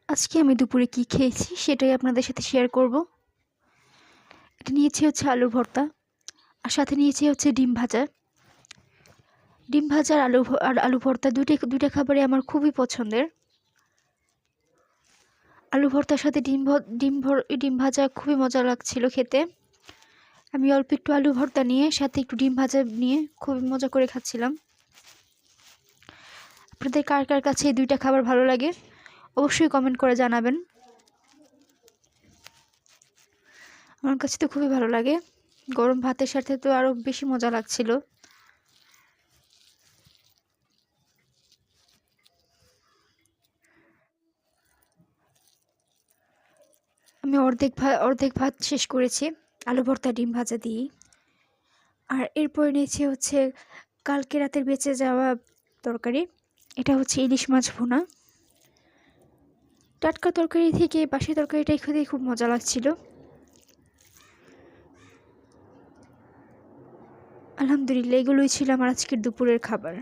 আজকে আমি দুপুরে কি খেয়েছি সেটাই আপনাদের সাথে শেয়ার করব। এটা নিয়েছি হচ্ছে আলু ভর্তা, আর সাথে নিয়েছি হচ্ছে ডিম ভাজা। ডিম ভাজা আর আলু ভর্তা দুইটা খাবারই আমার খুবই পছন্দের। আলু ভর্তার সাথে ডিম ভাজা খুবই মজা লাগছিল খেতে। আমি অল্প একটু আলু ভর্তা নিয়ে সাথে একটু ডিম ভাজা নিয়ে খুবই মজা করে খাচ্ছিলাম। আপনাদের কার কার কাছে এই দুইটা খাবার ভালো লাগে অবশ্যই কমেন্ট করে জানাবেন। আমার কাছে তো খুবই ভালো লাগে, গরম ভাতের সাথে তো আরও বেশি মজা লাগছিল। আমি অর্ধেক ভাত শেষ করেছি আলু ভর্তা ডিম ভাজা দিয়ে। আর এরপরে নিয়েছি হচ্ছে কালকে রাতের বেঁচে যাওয়া তরকারি। এটা হচ্ছে ইলিশ মাছ ভুনা। টাটকা তরকারি থেকে বাসি তরকারিটাই খেতে খুব মজা লাগছিল। আলহামদুলিল্লাহ, এগুলোই ছিল আমার আজকের দুপুরের খাবার।